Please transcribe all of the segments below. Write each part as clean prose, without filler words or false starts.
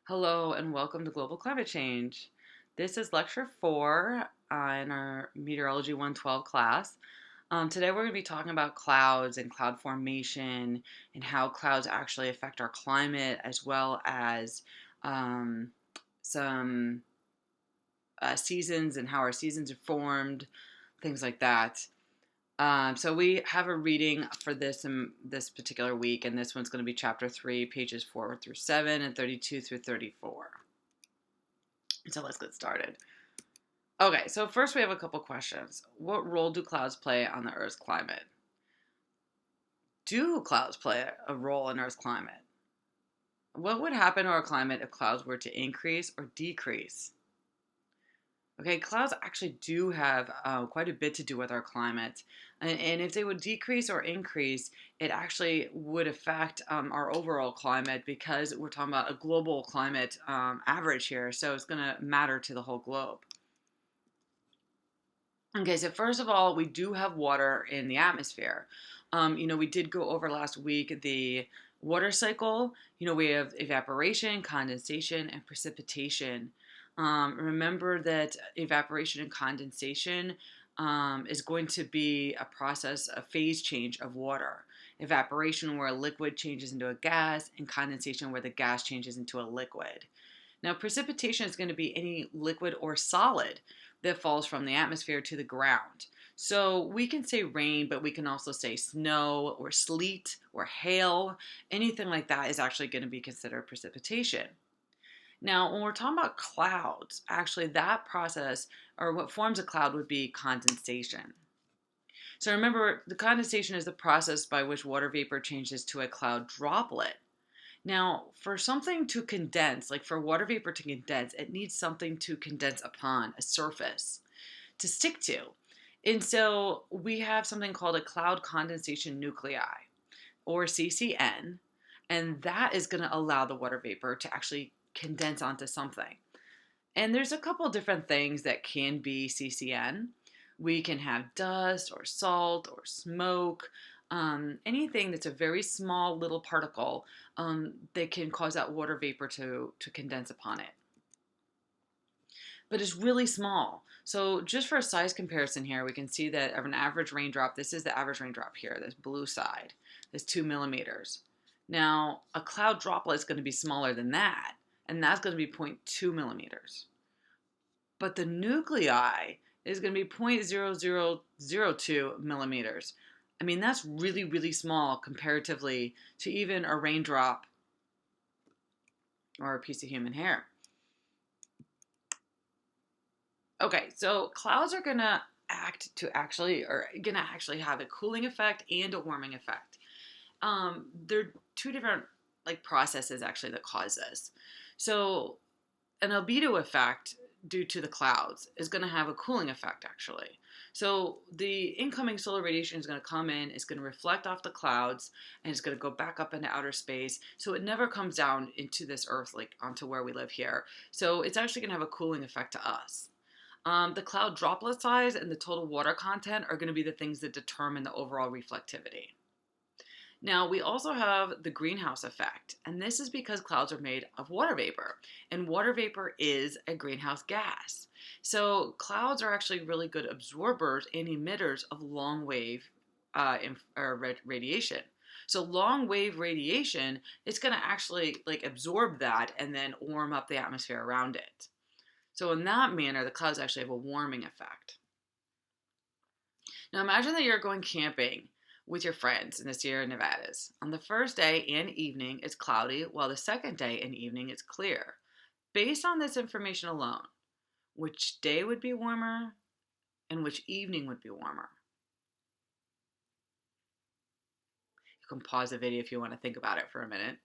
Hello and welcome to Global Climate Change. This is lecture 4 in our Meteorology 112 class. Today we're going to be talking about clouds and cloud formation and how clouds actually affect our climate as well as um, some seasons and how our seasons are formed, things like that. So we have a reading for this particular week, and this one's going to be chapter 3, pages 4 through 7 and 32 through 34. So let's get started. Okay, so first we have a couple questions. What role do clouds play on the Earth's climate? Do clouds play a role in Earth's climate? What would happen to our climate if clouds were to increase or decrease? Okay, clouds actually do have quite a bit to do with our climate. And if they would decrease or increase, it actually would affect our overall climate because we're talking about a global climate average here. So it's going to matter to the whole globe. Okay, so first of all, we do have water in the atmosphere. We did go over last week the water cycle. We have evaporation, condensation, and precipitation. Remember that evaporation and condensation is going to be a process, a phase change of water. Evaporation, where a liquid changes into a gas, and condensation, where the gas changes into a liquid. Now, precipitation is going to be any liquid or solid that falls from the atmosphere to the ground. So we can say rain, but we can also say snow or sleet or hail. Anything like that is actually going to be considered precipitation. Now, when we're talking about clouds, actually that process or what forms a cloud would be condensation. So remember, the condensation is the process by which water vapor changes to a cloud droplet. Now, for something to condense, like for water vapor to condense, it needs something to condense upon, a surface to stick to. And so we have something called a cloud condensation nuclei, or CCN, and that is going to allow the water vapor to actually condense onto something. And there's a couple different things that can be CCN. We can have dust or salt or smoke, anything that's a very small little particle that can cause that water vapor to condense upon it. But it's really small. So just for a size comparison here, we can see that of an average raindrop, this is the average raindrop here, this blue side, is 2 millimeters. Now, a cloud droplet is going to be smaller than that, and that's going to be 0.2 millimeters. But the nuclei is going to be 0.0002 millimeters. I mean, that's really, really small comparatively to even a raindrop or a piece of human hair. Okay, so clouds are going to actually have a cooling effect and a warming effect. There are two different processes actually that cause this. So an albedo effect due to the clouds is going to have a cooling effect actually. So the incoming solar radiation is going to come in, it's going to reflect off the clouds, and it's going to go back up into outer space. So it never comes down into this earth, like onto where we live here. So it's actually going to have a cooling effect to us. The cloud droplet size and the total water content are going to be the things that determine the overall reflectivity. Now, we also have the greenhouse effect, and this is because clouds are made of water vapor, and water vapor is a greenhouse gas. So, clouds are actually really good absorbers and emitters of long wave radiation. So, long wave radiation is going to actually absorb that and then warm up the atmosphere around it. So, in that manner, the clouds actually have a warming effect. Now, imagine that you're going camping with your friends in the Sierra Nevadas. On the first day and evening, it's cloudy, while the second day and evening, it's clear. Based on this information alone, which day would be warmer and which evening would be warmer? You can pause the video if you want to think about it for a minute.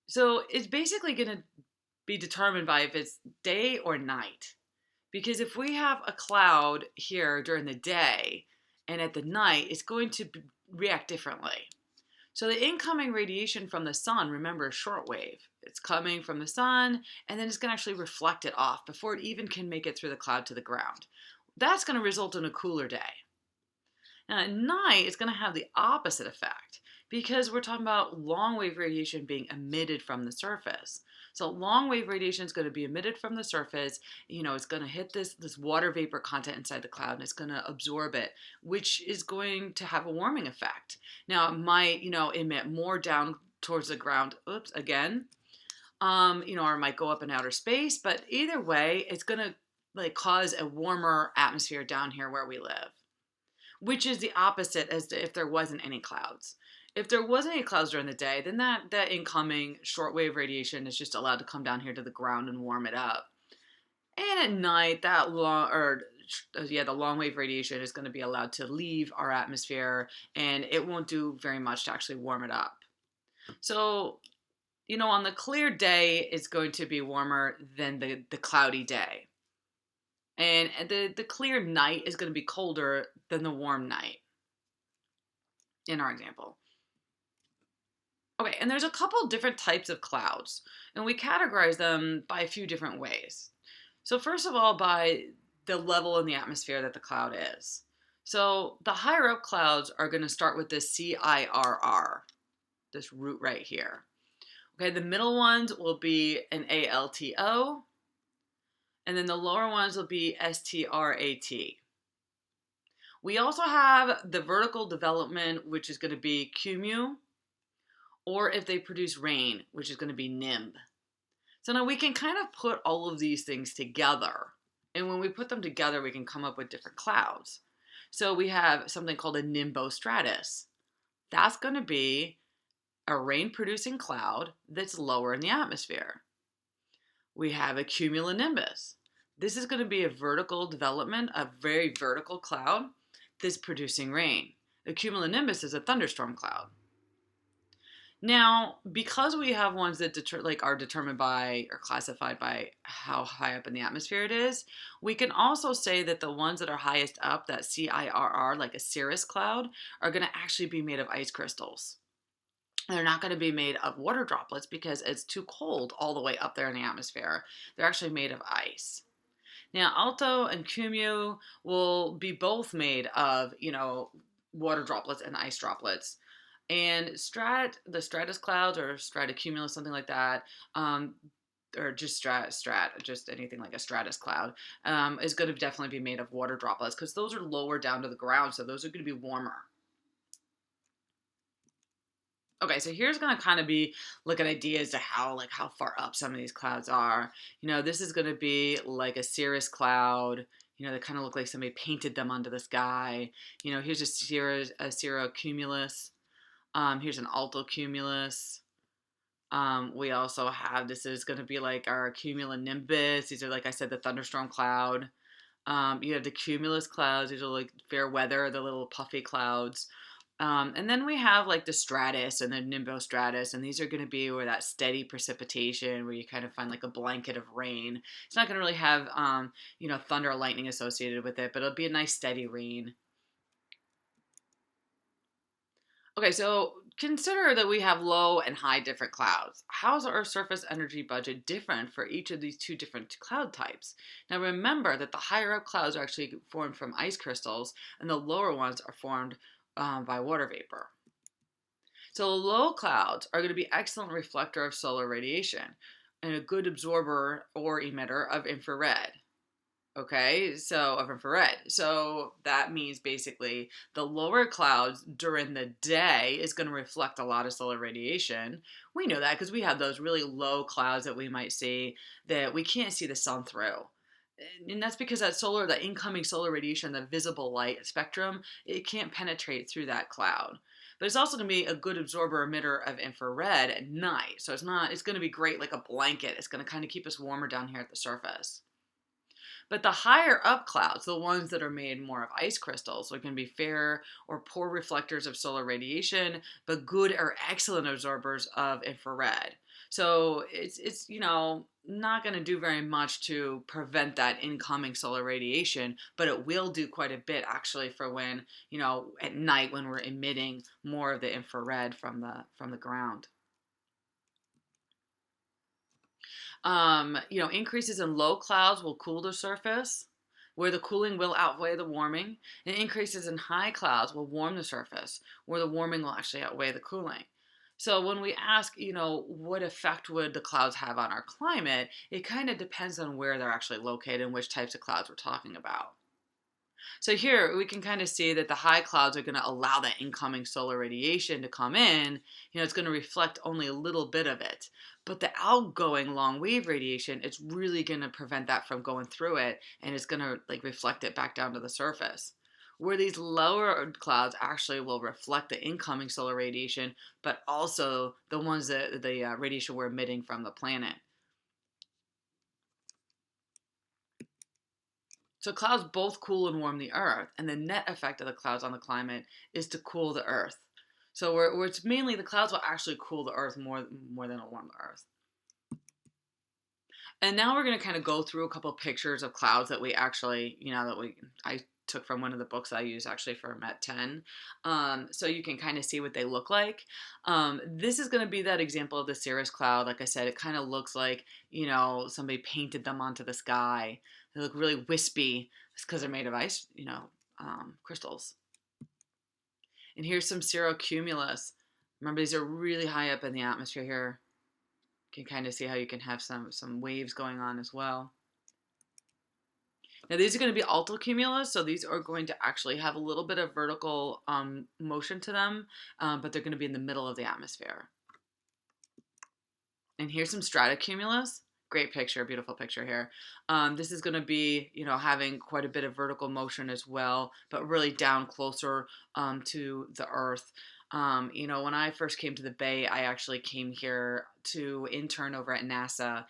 So it's basically going to be determined by if it's day or night. Because if we have a cloud here during the day and at the night, it's going to react differently. So the incoming radiation from the sun, remember, is shortwave. It's coming from the sun, and then it's going to actually reflect it off before it even can make it through the cloud to the ground. That's going to result in a cooler day. Now at night, it's going to have the opposite effect Because we're talking about long wave radiation being emitted from the surface. So long wave radiation is going to be emitted from the surface. It's going to hit this water vapor content inside the cloud, and it's going to absorb it, which is going to have a warming effect. Now it might, emit more down towards the ground. Oops, again. Or it might go up in outer space, but either way, it's going to like cause a warmer atmosphere down here where we live, which is the opposite as to if there wasn't any clouds. If there wasn't any clouds during the day, then that incoming shortwave radiation is just allowed to come down here to the ground and warm it up. And at night, the long wave radiation is going to be allowed to leave our atmosphere, and it won't do very much to actually warm it up. So, on the clear day, it's going to be warmer than the cloudy day. And the clear night is going to be colder than the warm night, in our example. Okay, and there's a couple different types of clouds, and we categorize them by a few different ways. So first of all, by the level in the atmosphere that the cloud is. So the higher up clouds are going to start with this CIRR, this root right here. Okay, the middle ones will be an ALTO, and then the lower ones will be STRAT. We also have the vertical development, which is going to be CUMU, or if they produce rain, which is going to be NIMB. So now we can kind of put all of these things together. And when we put them together, we can come up with different clouds. So we have something called a nimbostratus. That's going to be a rain-producing cloud that's lower in the atmosphere. We have a cumulonimbus. This is going to be a vertical development, a very vertical cloud that's producing rain. A cumulonimbus is a thunderstorm cloud. Now, because we have ones that are determined by or classified by how high up in the atmosphere it is, we can also say that the ones that are highest up, that CIRR, like a cirrus cloud, are going to actually be made of ice crystals. They're not going to be made of water droplets because it's too cold all the way up there in the atmosphere. They're actually made of ice. Now, alto and cumu will be both made of, water droplets and ice droplets. And the stratus clouds or stratocumulus, something like that, or just just anything like a stratus cloud, is going to definitely be made of water droplets because those are lower down to the ground, so those are going to be warmer. Okay, so here's going to kind of be like an idea as to how far up some of these clouds are. This is going to be like a cirrus cloud. They kind of look like somebody painted them onto the sky. Here's a cirrocumulus. Here's an altocumulus. We also have, this is going to be like our cumulonimbus. These are, like I said, the thunderstorm cloud. You have the cumulus clouds. These are like fair weather, the little puffy clouds. And then we have like the stratus and the nimbostratus, and these are going to be where that steady precipitation, where you kind of find like a blanket of rain. It's not going to really have, thunder or lightning associated with it, but it'll be a nice steady rain. Okay, so consider that we have low and high different clouds. How is our surface energy budget different for each of these two different cloud types? Now remember that the higher up clouds are actually formed from ice crystals, and the lower ones are formed by water vapor. So low clouds are going to be excellent reflector of solar radiation and a good absorber or emitter of infrared. Okay, so of infrared. So that means basically the lower clouds during the day is going to reflect a lot of solar radiation. We know that because we have those really low clouds that we might see that we can't see the sun through. And that's because that incoming solar radiation, the visible light spectrum, it can't penetrate through that cloud. But it's also going to be a good absorber emitter of infrared at night. So it's going to be great like a blanket. It's going to kind of keep us warmer down here at the surface. But the higher up clouds, the ones that are made more of ice crystals, are going to be fair or poor reflectors of solar radiation, but good or excellent absorbers of infrared. So it's not going to do very much to prevent that incoming solar radiation, but it will do quite a bit actually for when, at night when we're emitting more of the infrared from the ground. Increases in low clouds will cool the surface, where the cooling will outweigh the warming, and increases in high clouds will warm the surface, where the warming will actually outweigh the cooling. So when we ask, what effect would the clouds have on our climate, it kind of depends on where they're actually located and which types of clouds we're talking about. So here we can kind of see that the high clouds are going to allow that incoming solar radiation to come in. It's going to reflect only a little bit of it. But the outgoing long wave radiation, it's really going to prevent that from going through it, and it's going to reflect it back down to the surface. Where these lower clouds actually will reflect the incoming solar radiation, but also the ones that the radiation we're emitting from the planet. So clouds both cool and warm the earth, and the net effect of the clouds on the climate is to cool the earth. So where it's mainly the clouds will actually cool the earth more than it'll warm the earth. And now we're going to kind of go through a couple pictures of clouds that we actually, I took from one of the books I use actually for Met 10. So you can kind of see what they look like. This is going to be that example of the cirrus cloud. Like I said, it kind of looks like, somebody painted them onto the sky. They look really wispy. It's because they're made of ice, crystals. And here's some cirrocumulus. Remember, these are really high up in the atmosphere here. You can kind of see how you can have some waves going on as well. Now these are going to be altocumulus, so these are going to actually have a little bit of vertical motion to them, but they're going to be in the middle of the atmosphere. And here's some stratocumulus. Great picture, beautiful picture here. This is going to be, having quite a bit of vertical motion as well, but really down closer to the Earth. When I first came to the Bay, I actually came here to intern over at NASA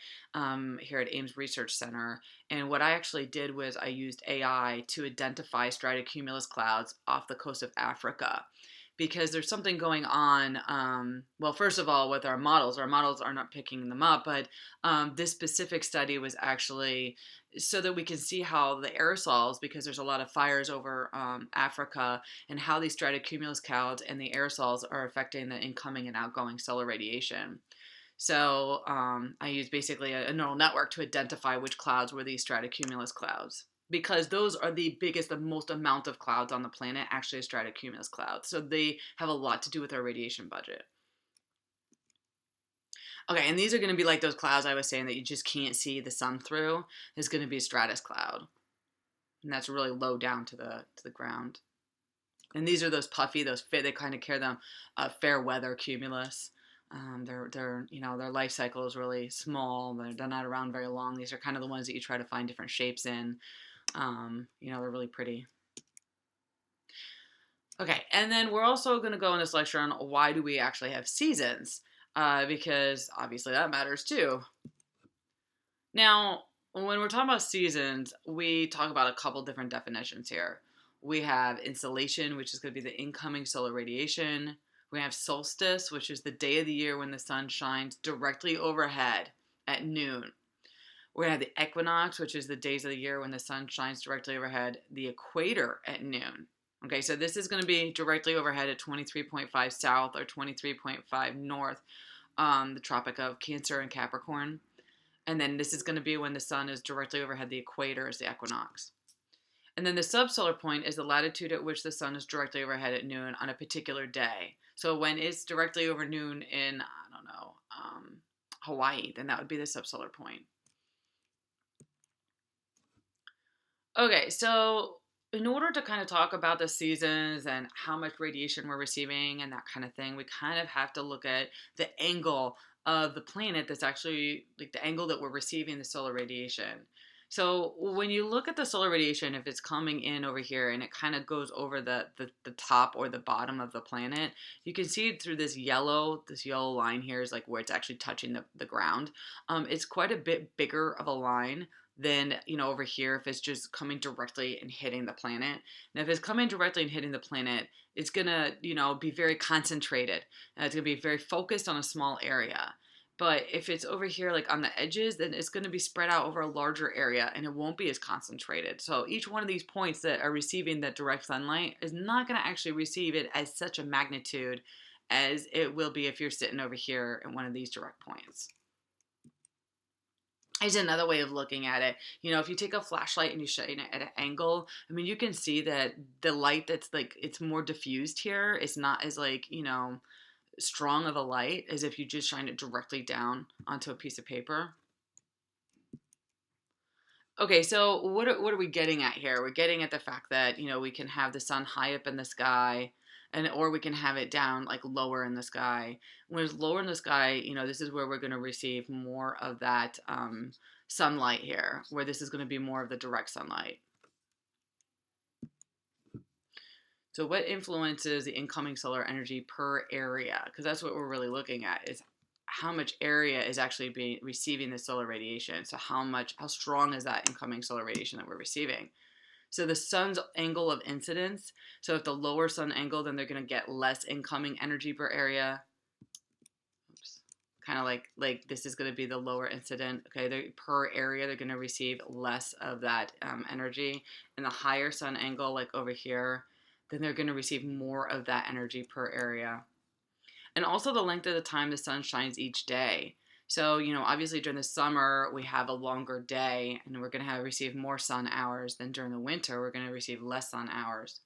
here at Ames Research Center. And what I actually did was I used AI to identify stratocumulus clouds off the coast of Africa. Because there's something going on, well, first of all, with our models are not picking them up, but this specific study was actually so that we can see how the aerosols, because there's a lot of fires over Africa, and how these stratocumulus clouds and the aerosols are affecting the incoming and outgoing solar radiation. So I used basically a neural network to identify which clouds were these stratocumulus clouds, because those are the biggest, the most amount of clouds on the planet actually is stratocumulus clouds. So they have a lot to do with our radiation budget. Okay, and these are going to be like those clouds I was saying that you just can't see the sun through. Is going to be a stratus cloud, and that's really low down to the ground. And these are those puffy, they kind of carry them fair weather cumulus. Their life cycle is really small. They're not around very long. These are kind of the ones that you try to find different shapes in. They're really pretty. Okay, and then we're also going to go in this lecture on why do we actually have seasons, because obviously that matters too. Now, when we're talking about seasons, we talk about a couple different definitions here. We have insolation, which is going to be the incoming solar radiation. We have solstice, which is the day of the year when the sun shines directly overhead at noon. We're going to have the equinox, which is the days of the year when the sun shines directly overhead, the equator at noon. Okay, so this is going to be directly overhead at 23.5 south or 23.5 north, the Tropic of Cancer and Capricorn. And then this is going to be when the sun is directly overhead the equator as the equinox. And then the subsolar point is the latitude at which the sun is directly overhead at noon on a particular day. So when it's directly over noon in, Hawaii, then that would be the subsolar point. Okay, so in order to kind of talk about the seasons and how much radiation we're receiving and that kind of thing, we kind of have to look at the angle of the planet that's actually like the angle that we're receiving the solar radiation. So when you look at the solar radiation, if it's coming in over here and it kind of goes over the top or the bottom of the planet, you can see through this yellow line here is like where it's actually touching the ground. It's quite a bit bigger of a line than, over here if it's just coming directly and hitting the planet. And if it's coming directly and hitting the planet, it's gonna, be very concentrated. And it's gonna be very focused on a small area. But if it's over here, like on the edges, then it's going to be spread out over a larger area and it won't be as concentrated. So each one of these points that are receiving that direct sunlight is not going to actually receive it as such a magnitude as it will be if you're sitting over here at one of these direct points. is another way of looking at it. You know, if you take a flashlight and you shine it at an angle, I mean, you can see that the light that's like, it's more diffused here. It's not as like, you know, strong of a light as if you just shine it directly down onto a piece of paper. Okay, so what are we getting at here? We're getting at the fact that, you know, we can have the sun high up in the sky, and or we can have it down like lower in the sky. When it's lower in the sky, you know, this is where we're going to receive more of that sunlight here, where this is going to be more of the direct sunlight. So what influences the incoming solar energy per area? Because that's what we're really looking at, is how much area is actually being receiving the solar radiation. So how strong is that incoming solar radiation that we're receiving? So the sun's angle of incidence. So if the lower sun angle, then they're going to get less incoming energy per area. Oops. Kind of like this is going to be the lower incident. Okay, per area, they're going to receive less of that energy. And the higher sun angle, like over here, then they're going to receive more of that energy per area. And also the length of the time the sun shines each day. So, you know, obviously during the summer, we have a longer day and we're going to receive more sun hours than during the winter. We're going to receive less sun hours.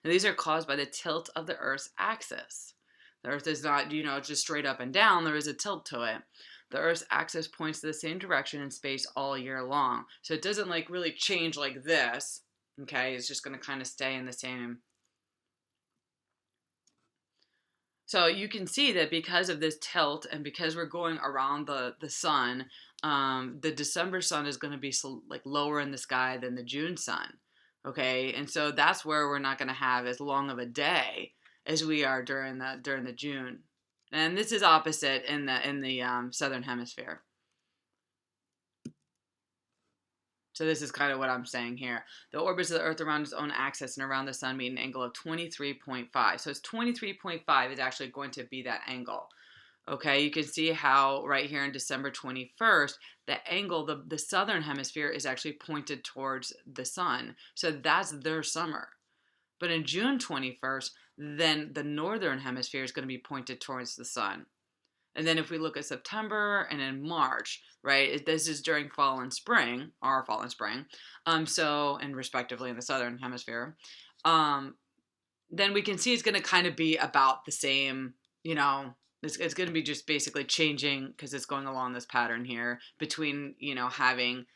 Now, these are caused by the tilt of the Earth's axis. The Earth is not, you know, just straight up and down. There is a tilt to it. The Earth's axis points to the same direction in space all year long. So it doesn't like really change like this. Okay, it's just going to kind of stay in the same. So you can see that because of this tilt and because we're going around the sun, the December sun is going to be like lower in the sky than the June sun. Okay, and so that's where we're not going to have as long of a day as we are during the June. And this is opposite in the southern hemisphere. So this is kind of what I'm saying here. The orbits of the Earth around its own axis and around the sun meet an angle of 23.5. So it's 23.5 is actually going to be that angle. Okay, you can see how right here in December 21st, the angle, the southern hemisphere is actually pointed towards the sun. So that's their summer. But in June 21st, then the northern hemisphere is going to be pointed towards the sun. And then if we look at September and in March, right, this is during fall and spring, our fall and spring, and respectively in the southern hemisphere, then we can see it's going to kind of be about the same, you know, it's going to be just basically changing because it's going along this pattern here between, you know, having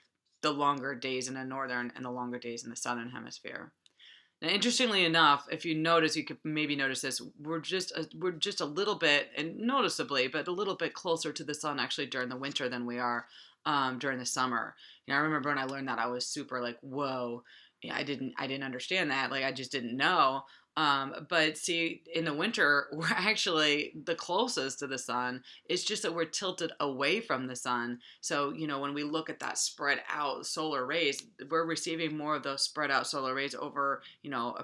the longer days in the northern and the longer days in the southern hemisphere. Now, interestingly enough, if you notice, you could maybe notice this, we're just a little bit, and noticeably, but a little bit closer to the sun actually during the winter than we are during the summer. You know, I remember when I learned that, I was super like, whoa, yeah, I didn't understand that. Like, I just didn't know. But see, in the winter, we're actually the closest to the sun. It's just that we're tilted away from the sun. So, you know, when we look at that spread out solar rays, we're receiving more of those spread out solar rays over, you know,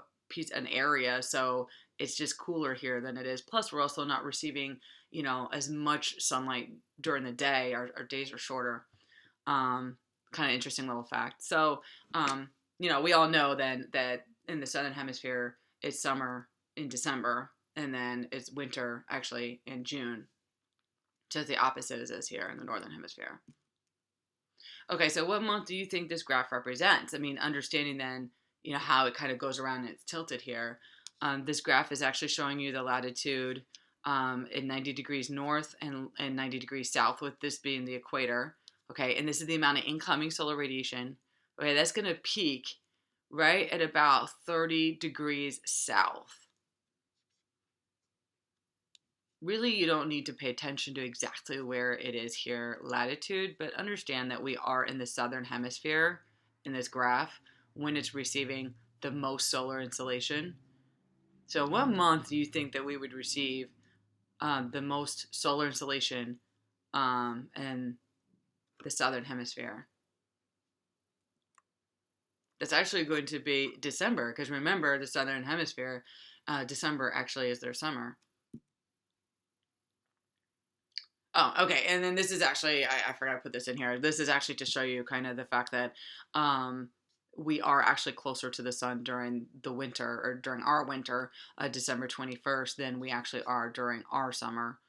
an area. So it's just cooler here than it is. Plus, we're also not receiving, you know, as much sunlight during the day. Our days are shorter. Kind of interesting little fact. So, you know, we all know then that in the southern hemisphere, it's summer in December, and then it's winter actually in June. Just the opposite as is here in the northern hemisphere. Okay, so what month do you think this graph represents? I mean, understanding then, you know, how it kind of goes around and it's tilted here. This graph is actually showing you the latitude in 90 degrees north and 90 degrees south, with this being the equator. Okay, and this is the amount of incoming solar radiation. Okay, that's going to peak right at about 30 degrees south. Really, you don't need to pay attention to exactly where it is here, latitude, but understand that we are in the southern hemisphere in this graph when it's receiving the most solar insolation. So what month do you think that we would receive the most solar insolation in the southern hemisphere? That's actually going to be December, because remember, the southern hemisphere, December actually is their summer. Oh, okay. And then this is actually, I forgot to put this in here. This is actually to show you kind of the fact that we are actually closer to the sun during the winter, or during our winter, December 21st, than we actually are during our summer.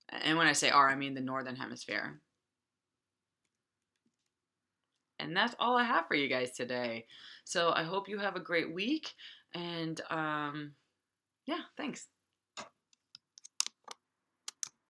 And when I say our, I mean the northern hemisphere. And that's all I have for you guys today. So I hope you have a great week. And yeah, thanks.